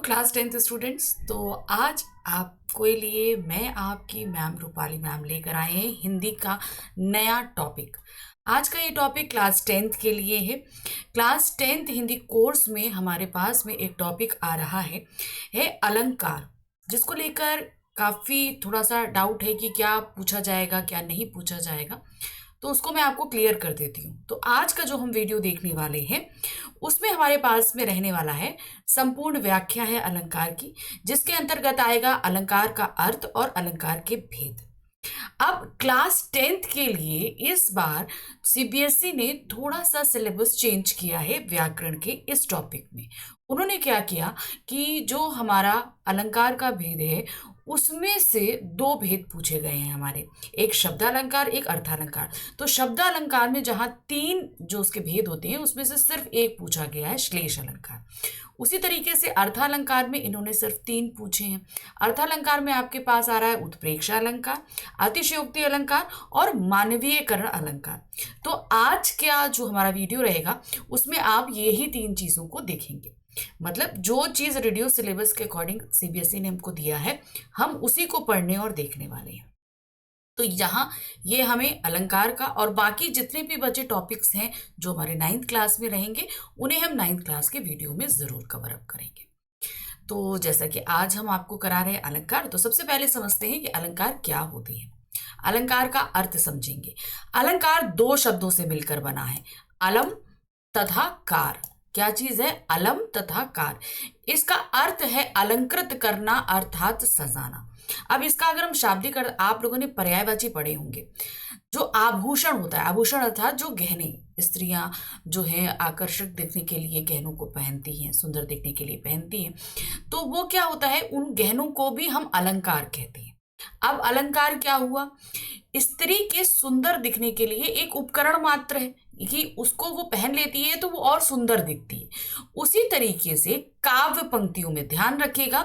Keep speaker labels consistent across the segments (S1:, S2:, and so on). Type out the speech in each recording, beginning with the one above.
S1: Class 10th students. तो आज आपके लिए मैं आपकी मैम रूपाली मैम लेकर आए हैं हिंदी का नया टॉपिक। आज का ये टॉपिक क्लास 10th के लिए है। क्लास 10th हिंदी कोर्स में हमारे पास में एक टॉपिक आ रहा है अलंकार, जिसको लेकर काफ़ी थोड़ा सा डाउट है कि क्या पूछा जाएगा क्या नहीं पूछा जाएगा, तो उसको मैं आपको क्लियर कर देती हूँ। तो आज का जो हम वीडियो देखने वाले हैं उसमें हमारे पास में रहने वाला है संपूर्ण व्याख्या है अलंकार की, जिसके अंतर्गत आएगा अलंकार का अर्थ और अलंकार के भेद। अब क्लास 10th के लिए इस बार सीबीएसई ने थोड़ा सा सिलेबस चेंज किया है व्याकरण के इस टॉपिक में। उन्होंने क्या किया कि जो हमारा अलंकार का भेद है उसमें से दो भेद पूछे गए हैं हमारे, एक शब्दालंकार एक अर्थालंकार। तो शब्दालंकार में जहां तीन जो उसके भेद होते हैं उसमें से सिर्फ एक पूछा गया है, श्लेष अलंकार। उसी तरीके से अर्थालंकार में इन्होंने सिर्फ तीन पूछे हैं। अर्थालंकार में आपके पास आ रहा है उत्प्रेक्षा अलंकार, अतिशयोक्ति अलंकार और मानवीयकरण अलंकार। तो आज का जो हमारा वीडियो रहेगा उसमें आप ये ही तीन चीजों को देखेंगे। मतलब जो चीज रेडियो सिलेबस के अकॉर्डिंग सीबीएसई ने हमको दिया है हम उसी को पढ़ने और देखने वाले हैं। तो यहाँ ये हमें अलंकार का और बाकी जितने भी बचे टॉपिक्स हैं जो हमारे 9th क्लास में रहेंगे उन्हें हम 9th क्लास के वीडियो में जरूर कवर अप करेंगे। तो जैसा कि आज हम आपको करा रहे हैं अलंकार, तो सबसे पहले समझते हैं कि अलंकार क्या होते हैं। अलंकार का अर्थ समझेंगे। अलंकार दो शब्दों से मिलकर बना है, अलम तथा कार। क्या चीज है? अलम तथा कार। इसका अर्थ है अलंकृत करना अर्थात सजाना। अब इसका अगर हम शाब्दिक अर्थ, आप लोगों ने पर्यायवाची पढ़े होंगे। जो आभूषण होता है, आभूषण अर्थात जो गहने स्त्रियां जो है आकर्षक दिखने के लिए गहनों को पहनती हैं, सुंदर दिखने के लिए पहनती हैं, तो वो क्या होता है, उन गहनों को भी हम अलंकार कहते हैं। अब अलंकार क्या हुआ? स्त्री के सुंदर दिखने के लिए एक उपकरण मात्र है कि उसको वो पहन लेती है तो वो और सुंदर दिखती है। उसी तरीके से काव्य पंक्तियों में ध्यान रखिएगा,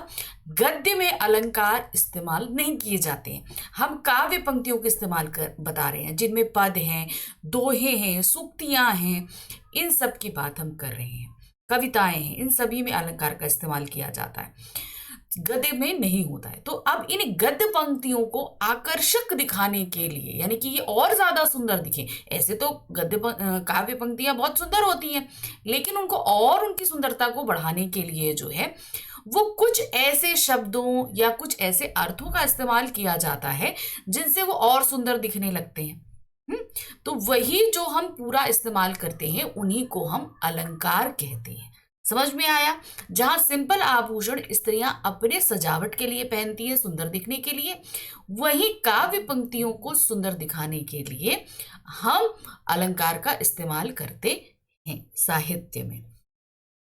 S1: गद्य में अलंकार इस्तेमाल नहीं किए जाते हैं। हम काव्य पंक्तियों के इस्तेमाल कर बता रहे हैं जिनमें पद हैं, दोहे हैं, सूक्तियां हैं, इन सब की बात हम कर रहे हैं। कविताएं हैं, इन सभी में अलंकार का इस्तेमाल किया जाता है, गद्य में नहीं होता है। तो अब इन गद्य पंक्तियों को आकर्षक दिखाने के लिए, यानी कि ये और ज्यादा सुंदर दिखे, ऐसे तो काव्य पंक्तियां बहुत सुंदर होती हैं, लेकिन उनको और उनकी सुंदरता को बढ़ाने के लिए जो है वो कुछ ऐसे शब्दों या कुछ ऐसे अर्थों का इस्तेमाल किया जाता है जिनसे वो और सुंदर दिखने लगते हैं। तो वही जो हम पूरा इस्तेमाल करते हैं उन्हीं को हम अलंकार कहते हैं। समझ में आया? जहां सिंपल आभूषण स्त्रियां अपने सजावट के लिए पहनती है सुंदर दिखने के लिए, वही काव्य पंक्तियों को सुंदर दिखाने के लिए हम अलंकार का इस्तेमाल करते हैं साहित्य में।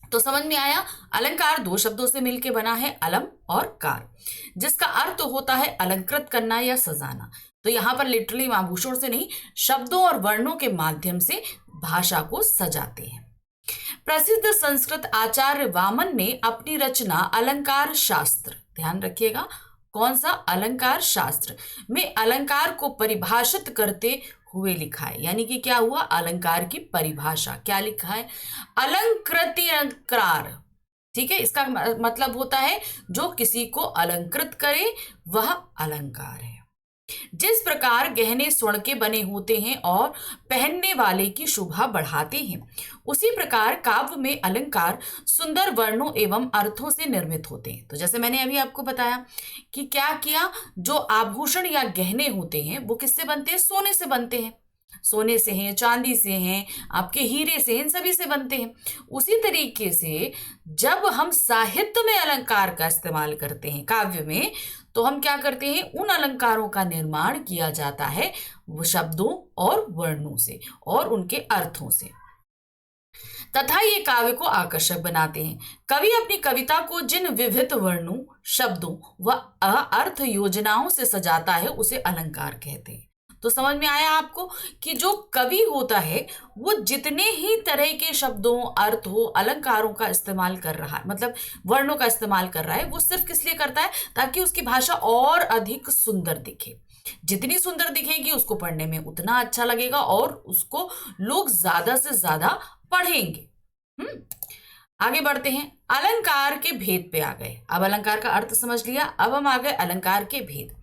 S1: तो समझ में आया, अलंकार दो शब्दों से मिलकर बना है, अलम और कार, जिसका अर्थ होता है अलंकृत करना या सजाना। तो यहां पर लिटरली आभूषण से नहीं, शब्दों और वर्णों के माध्यम से भाषा को सजाते हैं। प्रसिद्ध संस्कृत आचार्य वामन ने अपनी रचना अलंकार शास्त्र, ध्यान रखिएगा कौन सा, अलंकार शास्त्र में अलंकार को परिभाषित करते हुए लिखा है। यानी कि क्या हुआ, अलंकार की परिभाषा क्या लिखा है, अलंकृत्यंकार। ठीक है, इसका मतलब होता है जो किसी को अलंकृत करे वह अलंकार है। जिस प्रकार गहने स्वर्ण के बने होते हैं और पहनने वाले की शोभा बढ़ाते हैं, उसी प्रकार काव्य में अलंकार सुंदर वर्णों एवं अर्थों से निर्मित होते हैं। तो जैसे मैंने अभी आपको बताया कि क्या किया, जो आभूषण या गहने होते हैं वो किससे बनते हैं? सोने से बनते हैं, सोने से हैं, चांदी से हैं, आपके हीरे से, इन सभी से बनते हैं। उसी तरीके से जब हम साहित्य में अलंकार का इस्तेमाल करते हैं काव्य में, तो हम क्या करते हैं, उन अलंकारों का निर्माण किया जाता है वो शब्दों और वर्णों से और उनके अर्थों से, तथा ये काव्य को आकर्षक बनाते हैं। कवि अपनी कविता को जिन विविध वर्णों, शब्दों व अर्थ योजनाओं से सजाता है उसे अलंकार कहते हैं। तो समझ में आया आपको कि जो कवि होता है वो जितने ही तरह के शब्दों, अर्थ हो, अलंकारों का इस्तेमाल कर रहा है, मतलब वर्णों का इस्तेमाल कर रहा है, वो सिर्फ किस लिए करता है, ताकि उसकी भाषा और अधिक सुंदर दिखे। जितनी सुंदर दिखेगी उसको पढ़ने में उतना अच्छा लगेगा और उसको लोग ज्यादा से ज्यादा पढ़ेंगे। आगे बढ़ते हैं, अलंकार के भेद पे आ गए। अब अलंकार का अर्थ समझ लिया, अब हम आ गए अलंकार के भेद।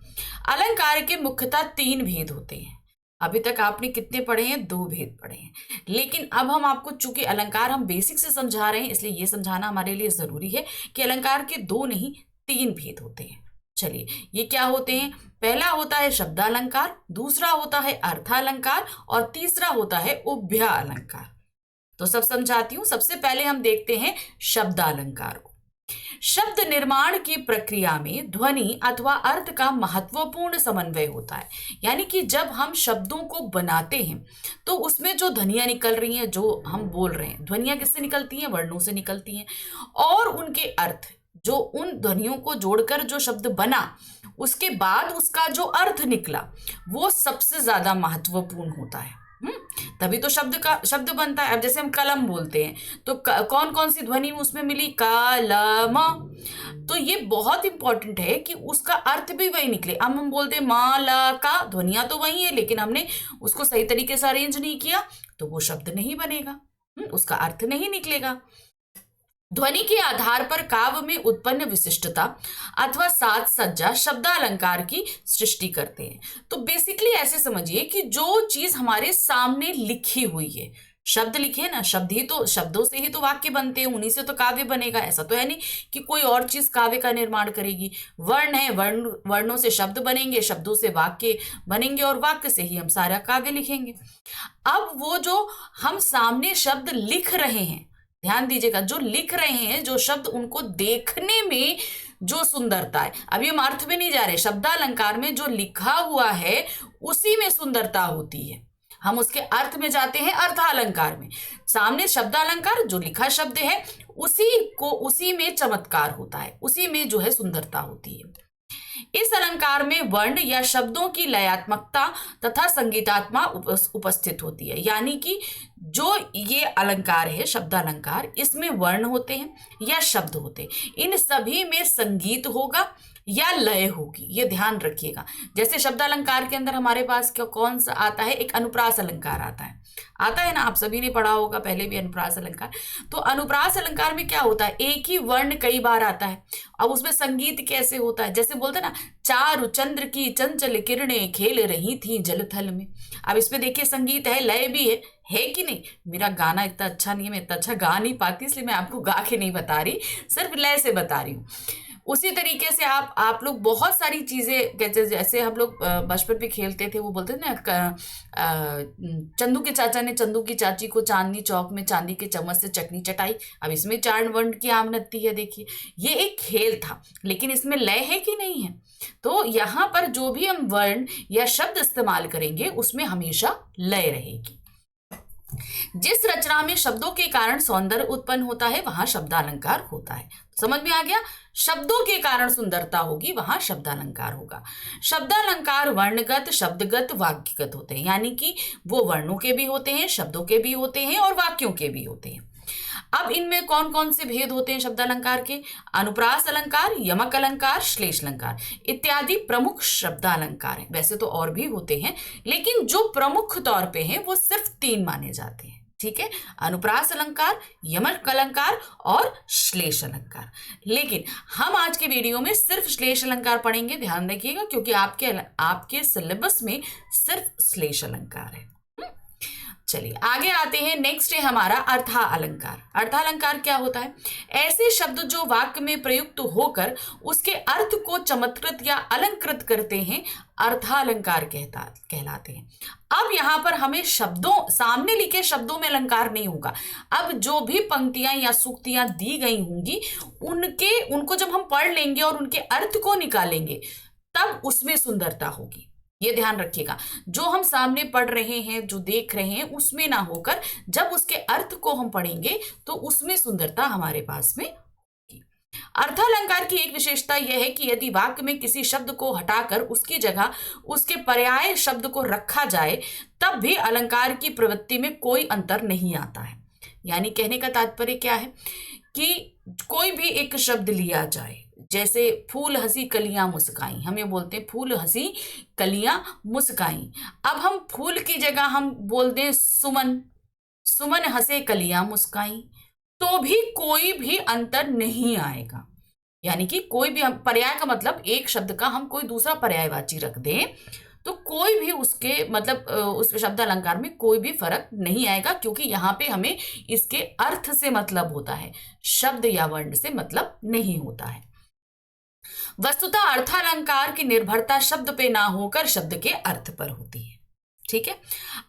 S1: अलंकार के मुख्यतः 3 भेद होते हैं। अभी तक आपने कितने पढ़े हैं? 2 भेद पढ़े हैं। लेकिन अब हम आपको, चूंकि अलंकार हम बेसिक से समझा रहे हैं, इसलिए ये समझाना हमारे लिए जरूरी है कि अलंकार के 2 नहीं 3 भेद होते हैं। चलिए, ये क्या होते हैं? पहला होता है शब्दालंकार, दूसरा होता है अर्थालंकार और तीसरा होता है उभय अलंकार। तो सब समझाती हूं। सबसे पहले हम देखते हैं शब्दालंकार को। शब्द निर्माण की प्रक्रिया में ध्वनि अथवा अर्थ का महत्वपूर्ण समन्वय होता है। यानी कि जब हम शब्दों को बनाते हैं तो उसमें जो ध्वनियां निकल रही हैं, जो हम बोल रहे हैं, ध्वनियां किससे निकलती हैं? वर्णों से निकलती हैं। और उनके अर्थ, जो उन ध्वनियों को जोड़कर जो शब्द बना, उसके बाद उसका जो अर्थ निकला, वो सबसे ज्यादा महत्वपूर्ण होता है। तभी तो शब्द बनता है। अब जैसे हम कलम बोलते हैं तो कौन कौन सी ध्वनि उसमें मिली? कलम। तो ये बहुत इंपॉर्टेंट है कि उसका अर्थ भी वही निकले। अब हम बोलते हैं माला का, ध्वनियां तो वही है, लेकिन हमने उसको सही तरीके से अरेंज नहीं किया तो वो शब्द नहीं बनेगा, उसका अर्थ नहीं निकलेगा। ध्वनि के आधार पर काव्य में उत्पन्न विशिष्टता अथवा साज सज्जा शब्दालंकार की सृष्टि करते हैं। तो बेसिकली ऐसे समझिए कि जो चीज हमारे सामने लिखी हुई है, शब्द लिखे ना, शब्द ही तो, शब्दों से ही तो वाक्य बनते हैं, उन्हीं से तो काव्य बनेगा। ऐसा तो है नहीं कि कोई और चीज काव्य का निर्माण करेगी। वर्ण है, वर्णों से शब्द बनेंगे, शब्दों से वाक्य बनेंगे और वाक्य से ही हम सारा काव्य लिखेंगे। अब वो जो हम सामने शब्द लिख रहे हैं, ध्यान दीजिएगा, जो लिख रहे हैं जो शब्द, उनको देखने में जो सुंदरता है, अभी हम अर्थ में नहीं जा रहे, शब्दालंकार में जो लिखा हुआ है उसी में सुंदरता होती है। हम उसके अर्थ में जाते हैं अर्थालंकार में। सामने शब्दालंकार, जो लिखा शब्द है उसी में चमत्कार होता है, उसी में जो है सुंदरता होती है। इस अलंकार में वर्ण या शब्दों की लयात्मकता तथा संगीतात्मा उपस्थित होती है। यानी कि जो ये अलंकार है, शब्दालंकार, इसमें वर्ण होते हैं या शब्द होते हैं, इन सभी में संगीत होगा या लय होगी, ये ध्यान रखिएगा। जैसे शब्दालंकार के अंदर हमारे पास कौन सा आता है? एक अनुप्रास अलंकार आता है ना, आप सभी ने पढ़ा होगा पहले भी अनुप्रास अलंकार। तो अनुप्रास अलंकार में क्या होता है? एक ही वर्ण कई बार आता है। अब उसमें संगीत कैसे होता है? जैसे बोलते ना, चारु चंद्र की चंचल किरणें खेल रही थी जलथल में। अब इसमें देखिए संगीत है, लय भी है कि नहीं? मेरा गाना इतना अच्छा नहीं है, मैं इतना अच्छा गा नहीं पाती, इसलिए मैं आपको गा के नहीं बता रही, सिर्फ लय से बता रही हूँ। उसी तरीके से आप लोग बहुत सारी चीजें, जैसे हम लोग बचपन पे खेलते थे, वो बोलते थे ना, चंदू के चाचा ने चंदू की चाची को चांदनी चौक में चांदी के चम्मच से चटनी चटाई। अब इसमें 4 वर्ण की आमनत्ती है। देखिए, ये एक खेल था, लेकिन इसमें लय है कि नहीं है? तो यहाँ पर जो भी हम वर्ण या शब्द इस्तेमाल करेंगे उसमें हमेशा लय रहेगी। जिस रचना में शब्दों के कारण सौंदर्य उत्पन्न होता है वहां शब्दालंकार होता है। समझ में आ गया? शब्दों के कारण सुंदरता होगी, वहां शब्दालंकार होगा। शब्दालंकार वर्णगत, शब्दगत, वाक्यगत होते हैं। यानी कि वो वर्णों के भी होते हैं, शब्दों के भी होते हैं और वाक्यों के भी होते हैं। अब इनमें कौन कौन से भेद होते हैं शब्दालंकार के? अनुप्रास अलंकार, यमक अलंकार, श्लेष अलंकार इत्यादि प्रमुख शब्दालंकार हैं। वैसे तो और भी होते हैं, लेकिन जो प्रमुख तौर पे हैं वो सिर्फ 3 माने जाते हैं। ठीक है, अनुप्रास अलंकार, यमक अलंकार और श्लेष अलंकार। लेकिन हम आज के वीडियो में सिर्फ श्लेष अलंकार पढ़ेंगे, ध्यान रखिएगा, क्योंकि आपके सिलेबस में सिर्फ श्लेष अलंकार है। चलिए आगे आते हैं। नेक्स्ट है हमारा अर्था अलंकार। अर्थालंकार क्या होता है? ऐसे शब्द जो वाक्य में प्रयुक्त होकर उसके अर्थ को चमत्कृत या अलंकृत करते हैं, अर्थालंकार कहलाते हैं। अब यहाँ पर हमें शब्दों, सामने लिखे शब्दों में अलंकार नहीं होगा। अब जो भी पंक्तियां या सूक्तियां दी गई होंगी उनको जब हम पढ़ लेंगे और उनके अर्थ को निकालेंगे, तब उसमें सुंदरता होगी। ये ध्यान रखिएगा, जो हम सामने पढ़ रहे हैं, जो देख रहे हैं, उसमें ना होकर जब उसके अर्थ को हम पढ़ेंगे तो उसमें सुंदरता हमारे पास में होगी। अर्थालंकार की एक विशेषता यह है कि यदि वाक्य में किसी शब्द को हटाकर उसकी जगह उसके पर्याय शब्द को रखा जाए, तब भी अलंकार की प्रवृत्ति में कोई अंतर नहीं आता है। यानी कहने का तात्पर्य क्या है कि कोई भी एक शब्द लिया जाए, जैसे फूल हंसी कलियां मुस्काई, हम ये बोलते हैं फूल हंसी कलियां मुस्काई। अब हम फूल की जगह हम बोल दें सुमन, सुमन हंसे कलियां मुस्काई। तो भी कोई भी अंतर नहीं आएगा। यानी कि कोई भी पर्याय का मतलब एक शब्द का हम कोई दूसरा पर्यायवाची रख दें तो कोई भी उसके मतलब उस शब्द अलंकार में कोई भी फर्क नहीं आएगा, क्योंकि यहाँ पे हमें इसके अर्थ से मतलब होता है, शब्द या वर्ण से मतलब नहीं होता है। वस्तुतः अर्थालंकार की निर्भरता शब्द पे ना होकर शब्द के अर्थ पर होती है। ठीक है।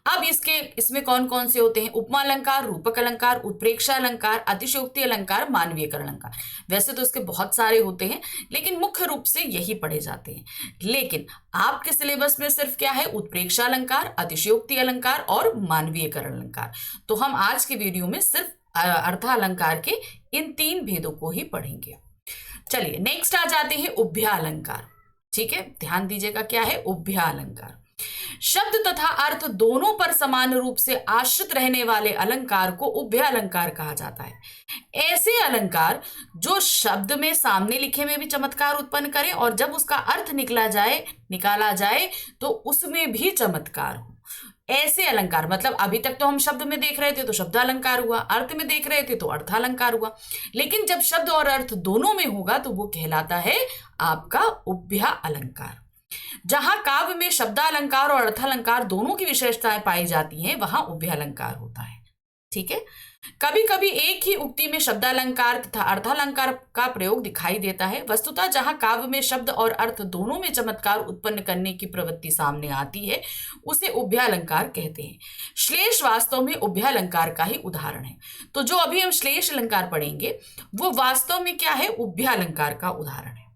S1: अब इसमें कौन कौन से होते हैं? उपमा अलंकार, रूपक अलंकार, उत्प्रेक्षा अलंकार, अतिशयोक्ति अलंकार, मानवीयकरण अलंकार। वैसे तो इसके बहुत सारे होते हैं, लेकिन मुख्य रूप से यही पढ़े जाते हैं। लेकिन आपके सिलेबस में सिर्फ क्या है? उत्प्रेक्षा अलंकार, अतिशयोक्ति अलंकार और मानवीयकरण अलंकार। तो हम आज के वीडियो में सिर्फ अर्थालंकार के इन 3 भेदों को ही पढ़ेंगे। चलिए नेक्स्ट आ जाते हैं उभ्या अलंकार। ठीक है, ध्यान दीजिएगा क्या है उभ्या अलंकार। शब्द तथा अर्थ दोनों पर समान रूप से आश्रित रहने वाले अलंकार को उभय अलंकार कहा जाता है। ऐसे अलंकार जो शब्द में सामने लिखे में भी चमत्कार उत्पन्न करें और जब उसका अर्थ निकाला जाए तो उसमें भी चमत्कार हो। ऐसे अलंकार मतलब अभी तक तो हम शब्द में देख रहे थे तो शब्द अलंकार हुआ, अर्थ में देख रहे थे तो अर्थालंकार हुआ, लेकिन जब शब्द और अर्थ दोनों में होगा तो वो कहलाता है आपका उभ्या अलंकार। जहां काव्य में शब्दालंकार और अर्थालंकार दोनों की विशेषताएं पाई जाती हैं वहां उभयालंकार होता है। ठीक है। कभी कभी एक ही उक्ति में शब्दालंकार तथा अर्थालंकार का प्रयोग दिखाई देता है। वस्तुतः जहां काव्य में शब्द और अर्थ दोनों में चमत्कार उत्पन्न करने की प्रवृत्ति सामने आती है उसे उभयालंकार कहते हैं। श्लेष वास्तव में उभयालंकार का ही उदाहरण है। तो जो अभी हम श्लेष अलंकार पढ़ेंगे वो वास्तव में क्या है? उभयालंकार का उदाहरण है।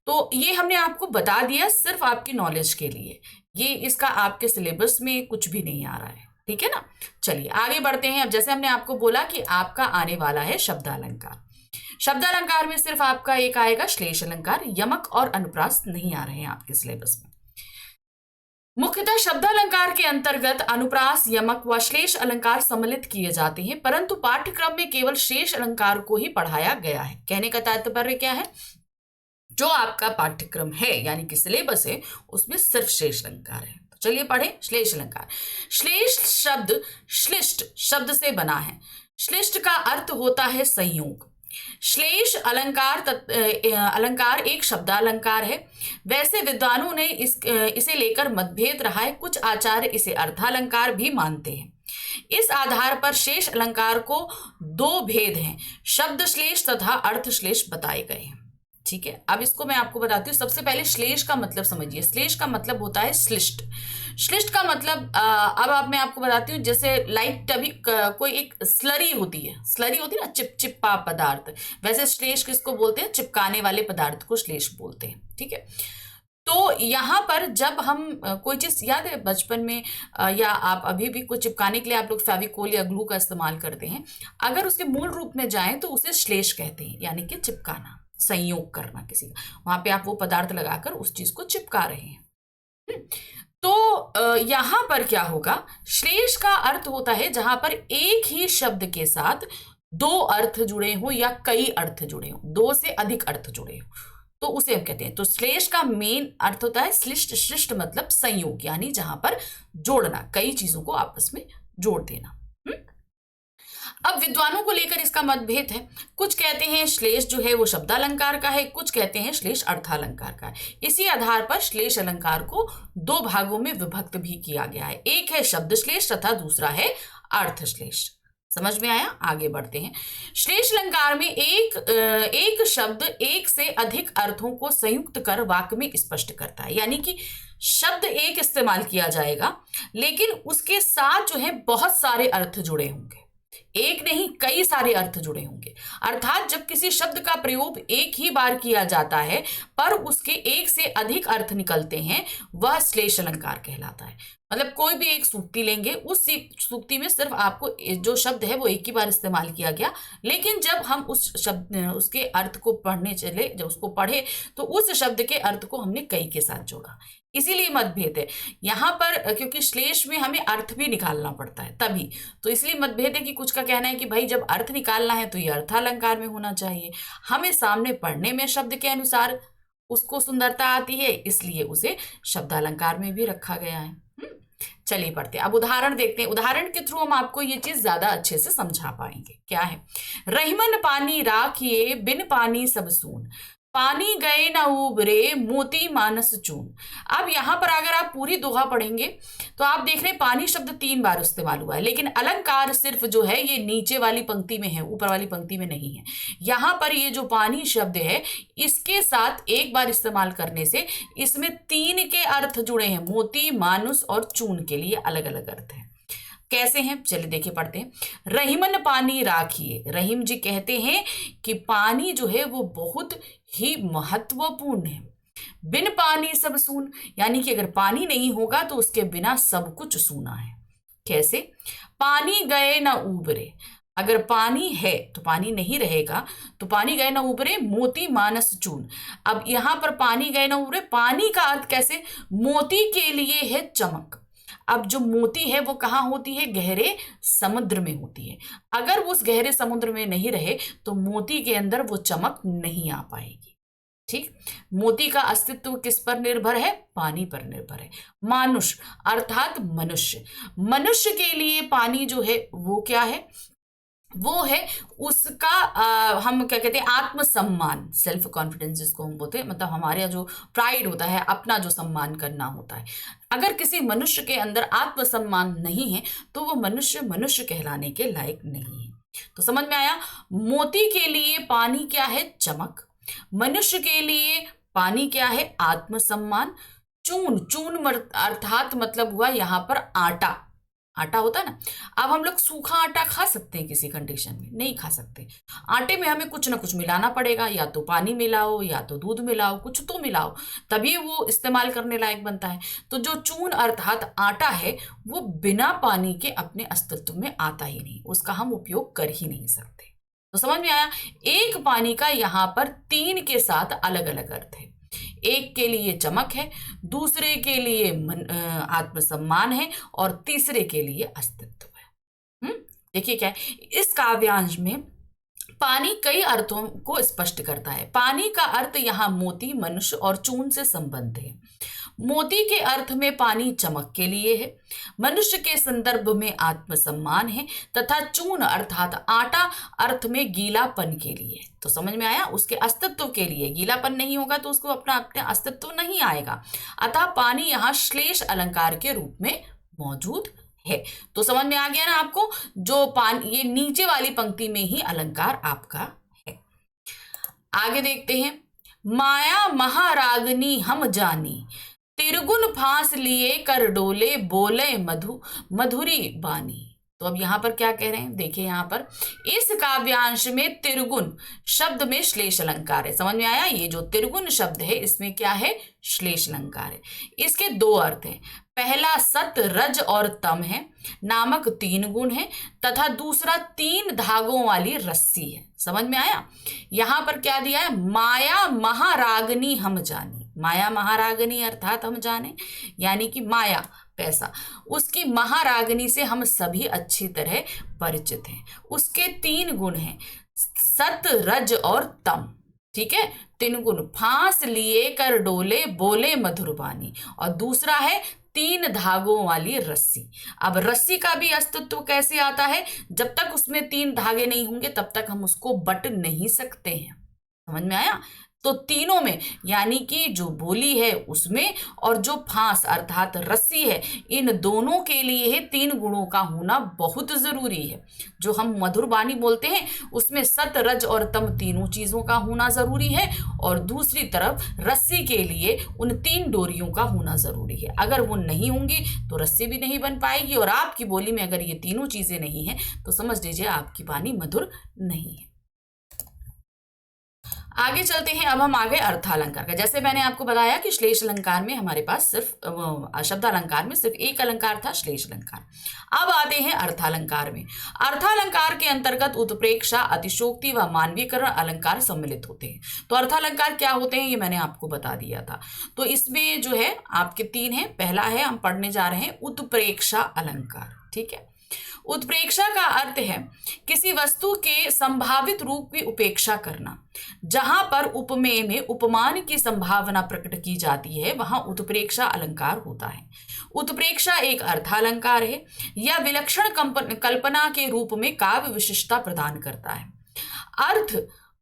S1: तो ये हमने आपको बता दिया सिर्फ आपकी नॉलेज के लिए, ये इसका आपके सिलेबस में कुछ भी नहीं आ रहा है। ठीक है ना। चलिए आगे बढ़ते हैं। अब जैसे हमने आपको बोला कि आपका आने वाला है शब्दालंकार। शब्दालंकार में सिर्फ आपका एक आएगा श्लेष अलंकार, यमक और अनुप्रास नहीं आ रहे हैं आपके सिलेबस में। मुख्यतः शब्दालंकार के अंतर्गत अनुप्रास, यमक व श्लेष अलंकार सम्मिलित किए जाते हैं, परंतु पाठ्यक्रम में केवल श्लेष अलंकार को ही पढ़ाया गया है। कहने का तात्पर्य क्या है? जो आपका पाठ्यक्रम है यानी कि सिलेबस है उसमें सिर्फ श्लेष अलंकार है। तो चलिए पढ़ें श्लेष अलंकार। श्लेष शब्द श्लिष्ट शब्द से बना है। श्लिष्ट का अर्थ होता है संयोग। श्लेष अलंकार एक शब्दालंकार है। वैसे विद्वानों ने इसे लेकर मतभेद रहा है। कुछ आचार्य इसे अर्थालंकार भी मानते हैं। इस आधार पर शेष अलंकार को 2 भेद हैं, शब्द श्लेष तथा अर्थ श्लेष बताए गए हैं। ठीक है। अब इसको मैं आपको बताती हूँ। सबसे पहले श्लेष का मतलब समझिए। श्लेष का मतलब होता है श्लिष्ट। श्लिष्ट का मतलब मैं आपको बताती हूँ, जैसे लाइक अभी कोई एक स्लरी होती है ना, चिपचिपा पदार्थ। वैसे श्लेष किसको बोलते हैं? चिपकाने वाले पदार्थ को श्लेष बोलते हैं। ठीक है। तो यहाँ पर जब हम कोई चीज, याद है बचपन में या आप अभी भी कुछ चिपकाने के लिए आप लोग फेविकोल या ग्लू का इस्तेमाल करते हैं, अगर उसके मूल रूप में जाएं तो उसे श्लेष कहते हैं, यानी कि चिपकाना, संयोग करना किसी का। वहां पे आप वो पदार्थ लगाकर उस चीज को चिपका रहे हैं। तो यहां पर क्या होगा? श्लेष का अर्थ होता है जहां पर एक ही शब्द के साथ 2 अर्थ जुड़े हो या कई अर्थ जुड़े हो, 2 से अधिक अर्थ जुड़े हो, तो उसे हम कहते हैं। तो श्लेष का मेन अर्थ होता है श्लिष्ट। श्लिष्ट मतलब संयोग, यानी जहां पर जोड़ना, कई चीजों को आपस में जोड़ देना। अब विद्वानों को लेकर इसका मतभेद है। कुछ कहते हैं श्लेष जो है वो शब्दालंकार का है, कुछ कहते हैं श्लेष अर्थालंकार का है। इसी आधार पर श्लेष अलंकार को 2 भागों में विभक्त भी किया गया है। एक है शब्द श्लेष तथा दूसरा है अर्थ श्लेष। समझ में आया? आगे बढ़ते हैं। श्लेष अलंकार में एक शब्द एक से अधिक अर्थों को संयुक्त कर वाक्य में स्पष्ट करता है। यानी कि शब्द एक इस्तेमाल किया जाएगा लेकिन उसके साथ जो है बहुत सारे अर्थ जुड़े होंगे, एक नहीं कई सारे अर्थ जुड़े होंगे। अर्थात जब किसी शब्द का प्रयोग एक ही बार किया जाता है पर उसके एक से अधिक अर्थ निकलते हैं, वह श्लेष अलंकार कहलाता है। मतलब कोई भी एक सूक्ति लेंगे, उस सूक्ति में सिर्फ आपको जो शब्द है वो एक ही बार इस्तेमाल किया गया, लेकिन जब हम उसके अर्थ को पढ़ने चले, जब उसको पढ़े तो उस शब्द के अर्थ को हमने कई के साथ जोड़ा। इसीलिए मतभेद है यहाँ पर, क्योंकि श्लेष में हमें अर्थ भी निकालना पड़ता है तभी, तो इसलिए मतभेद है कि कुछ का कहना है कि भाई जब अर्थ निकालना है तो ये अर्थालंकार में होना चाहिए। हमें सामने पढ़ने में शब्द के अनुसार उसको सुंदरता आती है, इसलिए उसे शब्दालंकार में भी रखा गया है। चलिए पढ़ते हैं। अब उदाहरण देखते हैं, उदाहरण के थ्रू हम आपको ये चीज ज्यादा अच्छे से समझा पाएंगे। क्या है? रहीमन पानी राखिए, बिन पानी सब सून, पानी गए न उबरे, मोती मानस चून। अब यहां पर अगर आप पूरी दोहा पढ़ेंगे तो आप देख रहे हैं पानी शब्द 3 बार इस्तेमाल हुआ है, लेकिन अलंकार सिर्फ जो है ये नीचे वाली पंक्ति में है, ऊपर वाली पंक्ति में नहीं है। यहां पर ये जो पानी शब्द है इसके साथ एक बार इस्तेमाल करने से इसमें 3 के अर्थ जुड़े हैं, मोती, मानुस और चून के लिए अलग अलग अर्थ है। कैसे हैं? चलिए देखिए, पढ़ते हैं। रहीमन पानी राखिए, रहीम जी कहते हैं कि पानी जो है वो बहुत ही महत्वपूर्ण है। बिन पानी सब सून, यानी कि अगर पानी नहीं होगा तो उसके बिना सब कुछ सूना है। कैसे? पानी गए ना उबरे, अगर पानी है तो पानी नहीं रहेगा, तो पानी गए ना उबरे, मोती मानस चून। अब यहां पर पानी गए ना उबरे, पानी का अर्थ कैसे? मोती के लिए है चमक। अब जो मोती है वो कहाँ होती है? गहरे समुद्र में होती है। अगर वो उस गहरे समुद्र में नहीं रहे तो मोती के अंदर वो चमक नहीं आ पाएगी। ठीक, मोती का अस्तित्व किस पर निर्भर है? पानी पर निर्भर है। मानुष अर्थात मनुष्य, मनुष्य के लिए पानी जो है वो क्या है? वो है उसका हम क्या कहते हैं? आत्मसम्मान, सेल्फ कॉन्फिडेंस जिसको हम बोलते हैं, मतलब हमारे जो प्राइड होता है, अपना जो सम्मान करना होता है। अगर किसी मनुष्य के अंदर आत्मसम्मान नहीं है तो वो मनुष्य मनुष्य कहलाने के लायक नहीं है। तो समझ में आया? मोती के लिए पानी क्या है? चमक। मनुष्य के लिए पानी क्या है? आत्मसम्मान। चून, चून अर्थात मतलब हुआ यहां पर आटा, आटा होता है ना। अब हम लोग सूखा आटा खा सकते हैं किसी कंडीशन में? नहीं खा सकते। आटे में हमें कुछ ना कुछ मिलाना पड़ेगा, या तो पानी मिलाओ या तो दूध मिलाओ, कुछ तो मिलाओ, तभी वो इस्तेमाल करने लायक बनता है। तो जो चून अर्थात आटा है वो बिना पानी के अपने अस्तित्व में आता ही नहीं, उसका हम उपयोग कर ही नहीं सकते। तो समझ में आया? एक पानी का यहाँ पर 3 के साथ अलग अलग अर्थ है। एक के लिए चमक है, दूसरे के लिए आत्मसम्मान है, और तीसरे के लिए अस्तित्व है। देखिए क्या है, इस काव्यांश में पानी कई अर्थों को स्पष्ट करता है। पानी का अर्थ यहाँ मोती, मनुष्य और चून से संबंध है। मोती के अर्थ में पानी चमक के लिए है, मनुष्य के संदर्भ में आत्मसम्मान है, तथा चून अर्थात आटा अर्थ में गीलापन के लिए। तो समझ में आया? उसके अस्तित्व के लिए, गीलापन नहीं होगा तो उसको अपना अस्तित्व नहीं आएगा। अतः पानी यहाँ श्लेष अलंकार के रूप में मौजूद है। तो समझ में आ गया ना आपको? जो पानी, ये नीचे वाली पंक्ति में ही अलंकार आपका है। आगे देखते हैं। माया महारागनी हम जानी, तिरगुन फांस लिए कर डोले, बोले मधुरी बानी। तो अब यहां पर क्या कह रहे हैं? देखिए यहां पर इस काव्यांश में तिरगुन शब्द में श्लेष अलंकार है। समझ में आया? ये जो तिरगुन शब्द है इसमें क्या है? श्लेष अलंकार है। इसके 2 अर्थ हैं। पहला सत, रज और तम है नामक 3 गुण है, तथा दूसरा 3 धागों वाली रस्सी है। समझ में आया? यहां पर क्या दिया है? माया महारागनी हम जाने, माया महारागनी अर्थात हम जाने, यानी कि माया पैसा, उसकी महारागनी से हम सभी अच्छी तरह परिचित हैं। उसके 3 गुण हैं, सत, रज और तम। ठीक है, 3 गुण। फांस लिए कर डोले, बोले मधुरबानी, और दूसरा है 3 धागों वाली रस्सी। अब रस्सी का भी अस्तित्व कैसे आता है? जब तक उसमें 3 धागे नहीं होंगे तब तक हम उसको बट नहीं सकते हैं। समझ में आया? तो तीनों में, यानी कि जो बोली है उसमें और जो फांस अर्थात रस्सी है, इन दोनों के लिए 3 गुणों का होना बहुत जरूरी है। जो हम मधुर बानी बोलते हैं उसमें सत, रज और तम तीनों चीजों का होना जरूरी है, और दूसरी तरफ रस्सी के लिए उन 3 डोरियों का होना जरूरी है। अगर वो नहीं होंगी तो रस्सी भी नहीं बन पाएगी, और आपकी बोली में अगर ये तीनों चीजें नहीं है तो समझ लीजिए आपकी वाणी मधुर नहीं है। आगे चलते हैं। अब हम आगे अर्थालंकार का। जैसे मैंने आपको बताया कि श्लेष अलंकार में हमारे पास सिर्फ शब्द अलंकार में सिर्फ एक अलंकार था, श्लेष अलंकार। अब आते हैं अर्थालंकार में। अर्थालंकार के अंतर्गत उत्प्रेक्षा, अतिशोक्ति व मानवीकरण अलंकार सम्मिलित होते हैं। तो अर्थालंकार क्या होते हैं ये मैंने आपको बता दिया था। तो इसमें जो है आपके 3 हैं। पहला है, हम पढ़ने जा रहे हैं उत्प्रेक्षा अलंकार। ठीक है, उत्प्रेक्षा का अर्थ है किसी वस्तु के संभावित रूप की उपेक्षा करना। जहां पर उपमेय में उपमान की संभावना प्रकट की जाती है वहां उत्प्रेक्षा अलंकार होता है। उत्प्रेक्षा एक अर्थालंकार है या विलक्षण कल्पना के रूप में काव्य विशिष्टता प्रदान करता है। अर्थ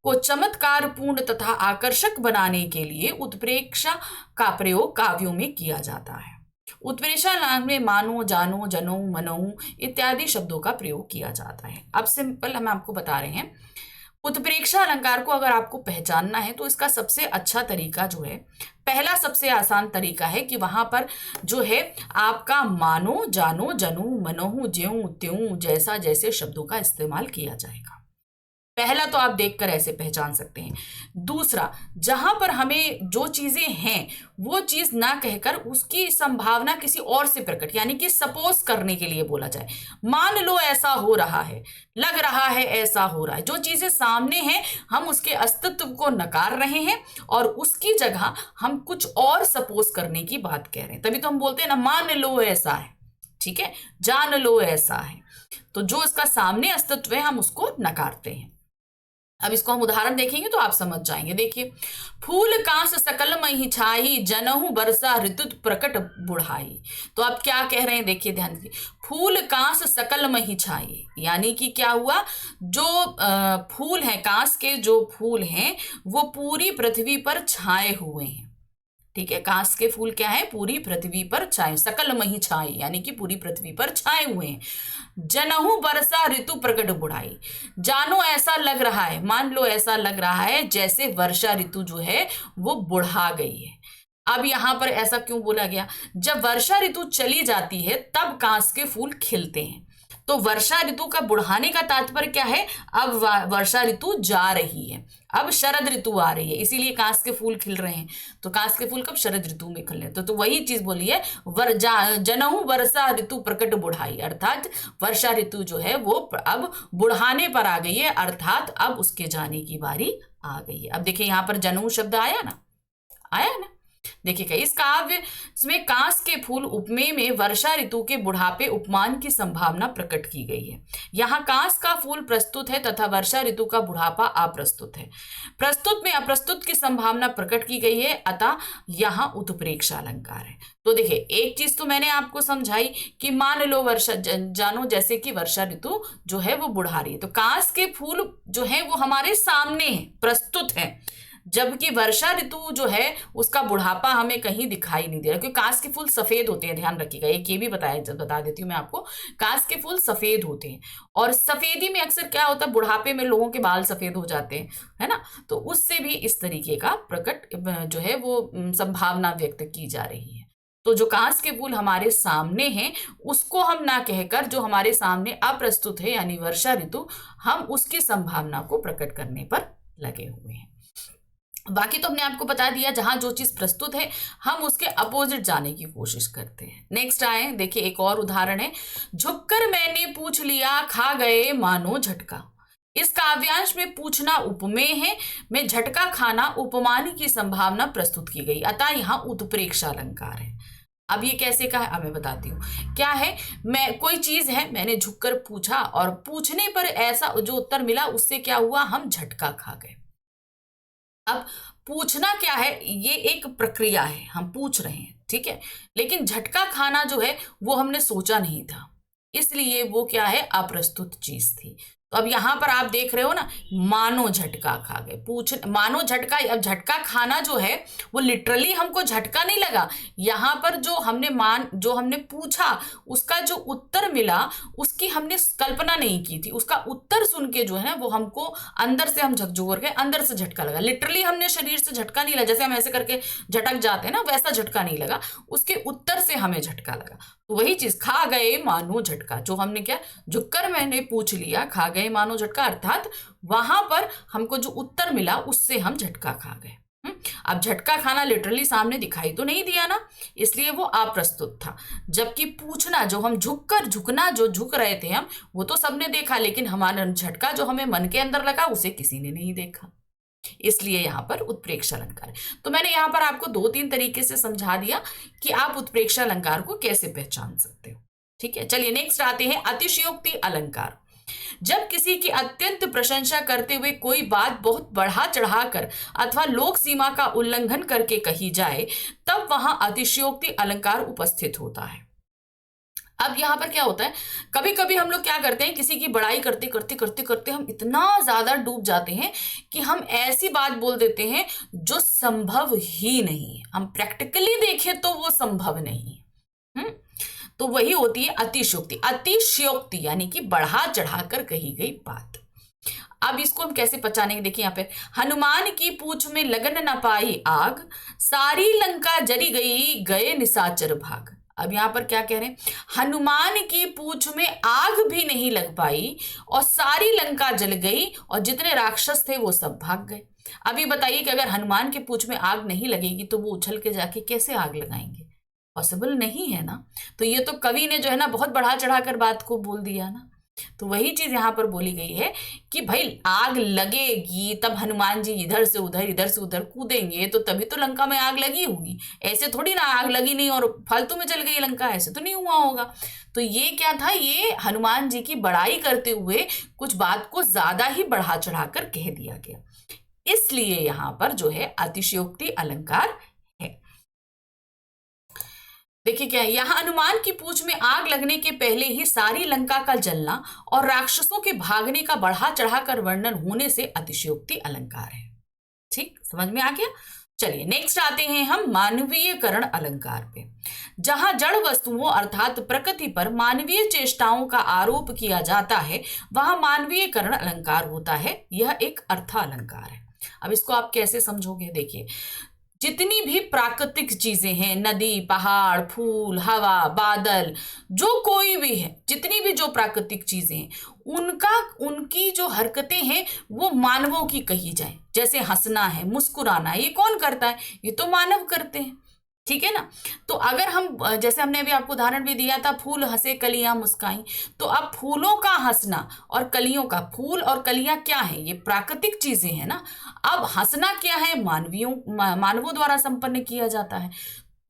S1: को चमत्कार पूर्ण तथा आकर्षक बनाने के लिए उत्प्रेक्षा का प्रयोग काव्यों में किया जाता है। उत्प्रेक्षा नाम में मानो, जानो, जनो, मनो इत्यादि शब्दों का प्रयोग किया जाता है। अब सिंपल हम आपको बता रहे हैं, उत्प्रेक्षा अलंकार को अगर आपको पहचानना है तो इसका सबसे अच्छा तरीका जो है, पहला सबसे आसान तरीका है कि वहां पर जो है आपका मानो, जानो, जनो, मनोहु, ज्यों त्यों जैसा जैसे शब्दों का इस्तेमाल किया जाएगा। पहला तो आप देखकर ऐसे पहचान सकते हैं। दूसरा, जहां पर हमें जो चीजें हैं वो चीज ना कहकर उसकी संभावना किसी और से प्रकट, यानी कि सपोज करने के लिए बोला जाए, मान लो ऐसा हो रहा है, लग रहा है ऐसा हो रहा है। जो चीजें सामने हैं हम उसके अस्तित्व को नकार रहे हैं और उसकी जगह हम कुछ और सपोज करने की बात कह रहे हैं। तभी तो हम बोलते हैं ना, मान लो ऐसा है, ठीक है, जान लो ऐसा है। तो जो इसका सामने अस्तित्व है हम उसको नकारते हैं। अब इसको हम उदाहरण देखेंगे तो आप समझ जाएंगे। देखिए, फूल कांस सकल मही छाई, जनहु बरसा ऋतु प्रकट बुढ़ाई। तो आप क्या कह रहे हैं, देखिए ध्यान दीजिए, फूल कांस सकल मही छाई, यानी कि क्या हुआ, जो फूल हैं, कांस के जो फूल हैं वो पूरी पृथ्वी पर छाए हुए हैं। ठीक है, कांस के फूल क्या है, पूरी पृथ्वी पर छाए, सकल मही छाई यानी कि पूरी पृथ्वी पर छाए हुए हैं। जनहु बरसा ऋतु प्रकट बुढ़ाई, जानो ऐसा लग रहा है, मान लो ऐसा लग रहा है जैसे वर्षा ऋतु जो है वो बुढ़ा गई है। अब यहां पर ऐसा क्यों बोला गया, जब वर्षा ऋतु चली जाती है तब कांस के फूल खिलते हैं। तो वर्षा ऋतु का बुढ़ाने का तात्पर्य क्या है, अब वर्षा ऋतु जा रही है, अब शरद ऋतु आ रही है, इसीलिए कांस के फूल खिल रहे हैं। तो कांस के फूल कब, शरद ऋतु में खिल रहे हैं। तो वही चीज बोली है, जनहु वर्षा ऋतु प्रकट बुढ़ाई, अर्थात वर्षा ऋतु जो है वो अब बुढ़ाने पर आ गई है, अर्थात अब उसके जाने की बारी आ गई है। अब देखिए यहाँ पर जनहु शब्द आया ना, आया ना। देखिएगा, इस काव्य में कांस के फूल उपमेय में वर्षा ऋतु के बुढ़ापे उपमान की संभावना प्रकट की गई है। यहाँ कांस का फूल प्रस्तुत है तथा वर्षा ऋतु का बुढ़ापा अप्रस्तुत है। प्रस्तुत में अप्रस्तुत की संभावना प्रकट की गई है, अतः यहाँ उत्प्रेक्षा अलंकार है। तो देखिए, एक चीज तो मैंने आपको समझाई कि मान लो वर्षा, जानो जैसे कि वर्षा ऋतु जो है वो बुढ़ा रही है, तो कांस के फूल जो है वो हमारे सामने है, प्रस्तुत है, जबकि वर्षा ऋतु जो है उसका बुढ़ापा हमें कहीं दिखाई नहीं दे रहा, क्योंकि कांस के फूल सफेद होते हैं, ध्यान रखिएगा। एक ये भी बता देती हूँ मैं आपको, कांस के फूल सफेद होते हैं और सफेदी में अक्सर क्या होता है, बुढ़ापे में लोगों के बाल सफेद हो जाते हैं, है ना। तो उससे भी इस तरीके का प्रकट जो है वो संभावना व्यक्त की जा रही है। तो जो कांस के फूल हमारे सामने हैं उसको हम ना कहकर जो हमारे सामने अप्रस्तुत है यानी वर्षा ऋतु, हम उसकी संभावना को प्रकट करने पर लगे हुए हैं। बाकी तो हमने आपको बता दिया, जहां जो चीज प्रस्तुत है हम उसके अपोजिट जाने की कोशिश करते हैं। नेक्स्ट आए, देखिए एक और उदाहरण है, झुककर मैंने पूछ लिया, खा गए मानो झटका। इस काव्यांश में पूछना उपमेय है, में झटका खाना उपमान की संभावना प्रस्तुत की गई, अतः यहाँ उत्प्रेक्षा अलंकार है। अब ये कैसे का है, अब मैं बताती हूँ क्या है। मैं कोई चीज है, मैंने झुककर पूछा और पूछने पर ऐसा जो उत्तर मिला उससे क्या हुआ, हम झटका खा गए। अब पूछना क्या है, ये एक प्रक्रिया है, हम पूछ रहे हैं, ठीक है, लेकिन झटका खाना जो है वो हमने सोचा नहीं था, इसलिए वो क्या है, अप्रस्तुत चीज थी। तो अब यहां पर आप देख रहे हो ना, मानो झटका खा गए, पूछ मानो झटका। अब झटका खाना जो है वो लिटरली हमको झटका नहीं लगा, यहाँ पर जो हमने पूछा उसका जो उत्तर मिला उसकी हमने कल्पना नहीं की थी, उसका उत्तर सुन के जो है वो हमको अंदर से हम झकझोर गए, अंदर से झटका लगा। लिटरली हमने शरीर से झटका नहीं लगा, जैसे हम ऐसे करके झटक जाते हैं ना, वैसा झटका नहीं लगा, उसके उत्तर से हमें झटका लगा। तो वही चीज, खा गए मानो झटका, जो हमने क्या, झुककर मैंने पूछ लिया, खा गए मानो झटका, अर्थात वहां पर हमको जो उत्तर मिला उससे हम झटका खा गए। अब झटका खाना लिटरली सामने दिखाई तो नहीं दिया ना, इसलिए वो अप्रस्तुत था। जबकि पूछना, जो हम झुकना जो झुक रहे थे हम, वो तो सबने देखा, लेकिन हमारा झटका जो हमें मन के अंदर लगा उसे किसी ने नहीं देखा, इसलिए यहां पर उत्प्रेक्षा अलंकार है। तो मैंने यहां पर आपको 2-3 तरीके से समझा दिया कि आप उत्प्रेक्षा अलंकार को कैसे पहचान सकते हो। ठीक है, चलिए नेक्स्ट आते हैं अतिशयोक्ति अलंकार। जब किसी की अत्यंत प्रशंसा करते हुए कोई बात बहुत बढ़ा चढ़ाकर अथवा लोक सीमा का उल्लंघन करके कही जाए, तब वहां अतिशयोक्ति अलंकार उपस्थित होता है। अब यहां पर क्या होता है, कभी कभी हम लोग क्या करते हैं, किसी की बड़ाई करते करते करते करते हम इतना ज्यादा डूब जाते हैं कि हम ऐसी बात बोल देते हैं जो संभव ही नहीं है, हम प्रैक्टिकली देखें तो वो संभव नहीं है। तो वही होती है अतिशयोक्ति। अतिशयोक्ति यानी कि बढ़ा चढ़ाकर कही गई बात। अब इसको हम कैसे पहचानेंगे, देखिए यहाँ पे, हनुमान की पूंछ में लगन न पाई आग, सारी लंका जरी गई गए निशाचर भाग। अब यहाँ पर क्या कह रहे हैं, हनुमान की पूंछ में आग भी नहीं लग पाई और सारी लंका जल गई और जितने राक्षस थे वो सब भाग गए। अभी बताइए कि अगर हनुमान की पूंछ में आग नहीं लगेगी तो वो उछल के जाके कैसे आग लगाएंगे, पॉसिबल नहीं है ना। तो ये तो कवि ने जो है ना बहुत बढ़ा चढ़ाकर बात को बोल दिया ना। तो वही चीज यहां पर बोली गई है कि भाई आग लगेगी तब हनुमान जी इधर से उधर कूदेंगे तो तभी तो लंका में आग लगी होगी। ऐसे थोड़ी ना आग लगी नहीं और फालतू में जल गई लंका, ऐसे तो नहीं हुआ होगा। तो ये क्या था, ये हनुमान जी की बड़ाई करते हुए कुछ बात को ज्यादा ही बढ़ा चढ़ाकर कह दिया गया, इसलिए यहां पर जो है अतिशयोक्ति अलंकार है। देखिए क्या है, यहां हनुमान की पूंछ में आग लगने के पहले ही सारी लंका का जलना और राक्षसों के भागने का बढ़ा चढ़ाकर वर्णन होने से अतिशयोक्ति अलंकार है। ठीक, समझ में आ गया। चलिए नेक्स्ट आते हैं हम मानवीयकरण अलंकार पे। जहां जड़ वस्तुओं अर्थात प्रकृति पर मानवीय चेष्टाओं का आरोप किया जाता है वहां मानवीयकरण अलंकार होता है। यह एक अर्थालंकार है। अब इसको आप कैसे समझोगे, देखिए, जितनी भी प्राकृतिक चीजें हैं, नदी, पहाड़, फूल, हवा, बादल, जो कोई भी है, जितनी भी जो प्राकृतिक चीजें हैं, उनकी जो हरकतें हैं वो मानवों की कही जाए। जैसे हंसना है, मुस्कुराना, ये कौन करता है, ये तो मानव करते हैं। ठीक है ना। तो अगर हम, जैसे हमने अभी आपको उदाहरण भी दिया था, फूल हंसे कलियां मुस्काई, तो अब फूलों का हंसना और कलियों का, फूल और कलियां क्या है, ये प्राकृतिक चीजें हैं ना। अब हंसना क्या है, मानवों द्वारा संपन्न किया जाता है।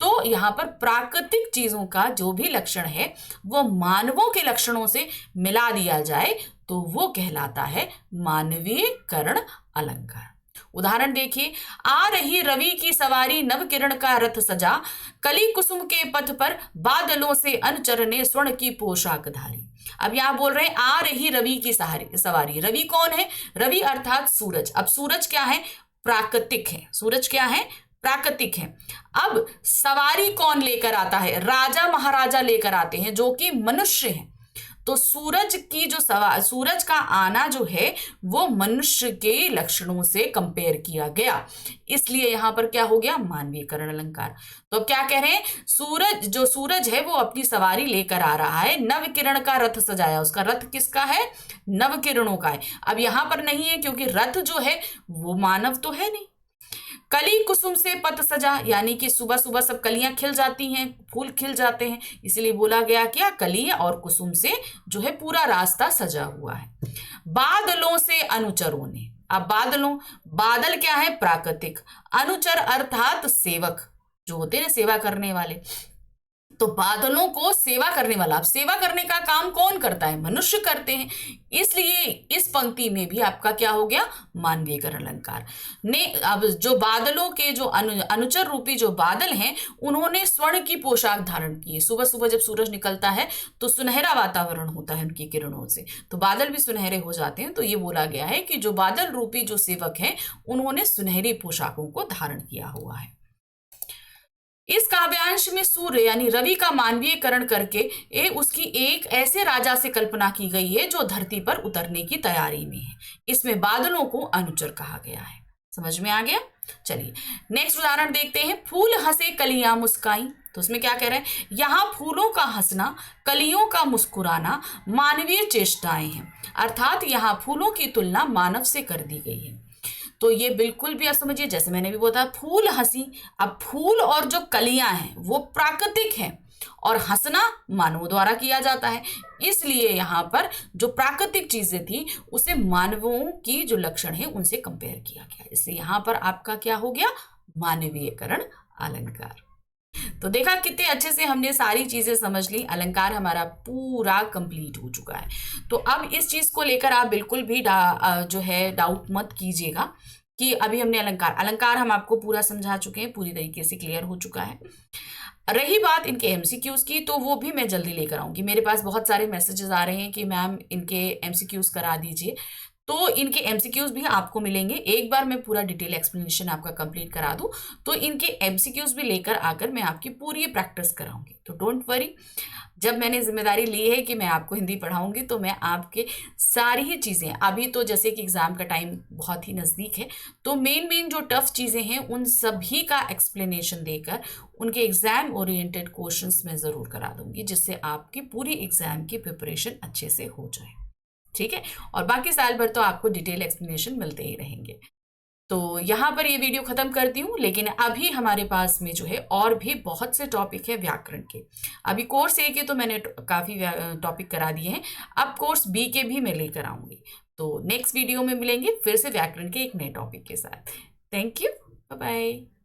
S1: तो यहाँ पर प्राकृतिक चीजों का जो भी लक्षण है वो मानवों के लक्षणों से मिला दिया जाए तो वो कहलाता है मानवीयकरण अलंकार। उदाहरण देखिए, आ रही रवि की सवारी, नव किरण का रथ सजा, कली कुसुम के पथ पर बादलों से अनुचर ने स्वर्ण की पोशाक धारी। अब यहां बोल रहे हैं आ रही रवि की सवारी। रवि कौन है, रवि अर्थात सूरज। अब सूरज क्या है, प्राकृतिक है। सूरज क्या है, प्राकृतिक है। अब सवारी कौन लेकर आता है, राजा महाराजा लेकर आते हैं जो कि मनुष्य हैं। तो सूरज की जो सूरज का आना जो है वो मनुष्य के लक्षणों से कंपेयर किया गया, इसलिए यहां पर क्या हो गया, मानवीयकरण अलंकार। तो अब क्या कह रहे हैं, जो सूरज है वो अपनी सवारी लेकर आ रहा है, नव किरण का रथ सजाया। उसका रथ किसका है, नव किरणों का है। अब यहां पर नहीं है क्योंकि रथ जो है वो मानव तो है नहीं। कली कुसुम से पथ सजा, यानी कि सुबह सुबह सब कलियां खिल जाती हैं, फूल खिल जाते हैं, इसलिए बोला गया क्या, कली और कुसुम से जो है पूरा रास्ता सजा हुआ है। बादलों से अनुचरों ने, अब बादल क्या है, प्राकृतिक, अनुचर अर्थात सेवक, जो होते हैं सेवा करने वाले। तो बादलों को सेवा करने वाला, अब सेवा करने का काम कौन करता है, मनुष्य करते हैं, इसलिए इस पंक्ति में भी आपका क्या हो गया, मानवीयकरण अलंकार ने। अब जो बादलों के जो अनुचर रूपी जो बादल हैं उन्होंने स्वर्ण की पोशाक धारण की है। सुबह सुबह जब सूरज निकलता है तो सुनहरा वातावरण होता है उनकी किरणों से, तो बादल भी सुनहरे हो जाते हैं। तो ये बोला गया है कि जो बादल रूपी जो सेवक हैं उन्होंने सुनहरी पोशाकों को धारण किया हुआ है। इस काव्यांश में सूर्य यानी रवि का मानवीयकरण करके उसकी एक ऐसे राजा से कल्पना की गई है जो धरती पर उतरने की तैयारी में है। इसमें बादलों को अनुचर कहा गया है। समझ में आ गया। चलिए नेक्स्ट उदाहरण देखते हैं, फूल हंसे कलियां मुस्काई। तो उसमें क्या कह रहे हैं, यहाँ फूलों का हंसना, कलियों का मुस्कुराना मानवीय चेष्टाएं हैं, अर्थात यहाँ फूलों की तुलना मानव से कर दी गई है। तो ये बिल्कुल भी आप समझिए, जैसे मैंने भी बोला फूल हंसी, अब फूल और जो कलियां हैं वो प्राकृतिक हैं और हंसना मानवों द्वारा किया जाता है, इसलिए यहाँ पर जो प्राकृतिक चीजें थी उसे मानवों की जो लक्षण है उनसे कंपेयर किया गया, इसलिए यहाँ पर आपका क्या हो गया, मानवीयकरण अलंकार। तो देखा कितने अच्छे से हमने सारी चीजें समझ ली, अलंकार हमारा पूरा कंप्लीट हो चुका है। तो अब इस चीज को लेकर आप बिल्कुल भी जो है डाउट मत कीजिएगा कि अभी हमने अलंकार अलंकार हम आपको पूरा समझा चुके हैं, पूरी तरीके से क्लियर हो चुका है। रही बात इनके एमसीक्यूज की, तो वो भी मैं जल्दी लेकर आऊंगी। मेरे पास बहुत सारे मैसेजेस आ रहे हैं कि मैम इनके एमसीक्यूज करा दीजिए, तो इनके एमसीक्यूज भी आपको मिलेंगे। एक बार मैं पूरा डिटेल एक्सप्लेनेशन आपका कंप्लीट करा दूं तो इनके एमसीक्यूज भी लेकर आकर मैं आपकी पूरी प्रैक्टिस कराऊंगी। तो डोंट वरी, जब मैंने जिम्मेदारी ली है कि मैं आपको हिंदी पढ़ाऊंगी तो मैं आपके सारी ही चीज़ें, अभी तो जैसे कि एग्ज़ाम का टाइम बहुत ही नज़दीक है, तो मेन जो टफ चीज़ें हैं उन सभी का एक्सप्लेनेशन देकर उनके एग्ज़ाम ओरिएंटेड क्वेश्चंस मैं ज़रूर करा दूंगी, जिससे आपकी पूरी एग्ज़ाम की प्रिपरेशन अच्छे से हो जाए। ठीक है, और बाकी साल भर तो आपको डिटेल एक्सप्लेनेशन मिलते ही रहेंगे। तो यहाँ पर ये वीडियो खत्म करती हूँ, लेकिन अभी हमारे पास में जो है और भी बहुत से टॉपिक है व्याकरण के। अभी कोर्स ए के तो मैंने काफ़ी टॉपिक करा दिए हैं, अब कोर्स बी के भी मैं लेकर आऊँगी। तो नेक्स्ट वीडियो में मिलेंगे फिर से व्याकरण के एक नए टॉपिक के साथ। Thank you, bye bye.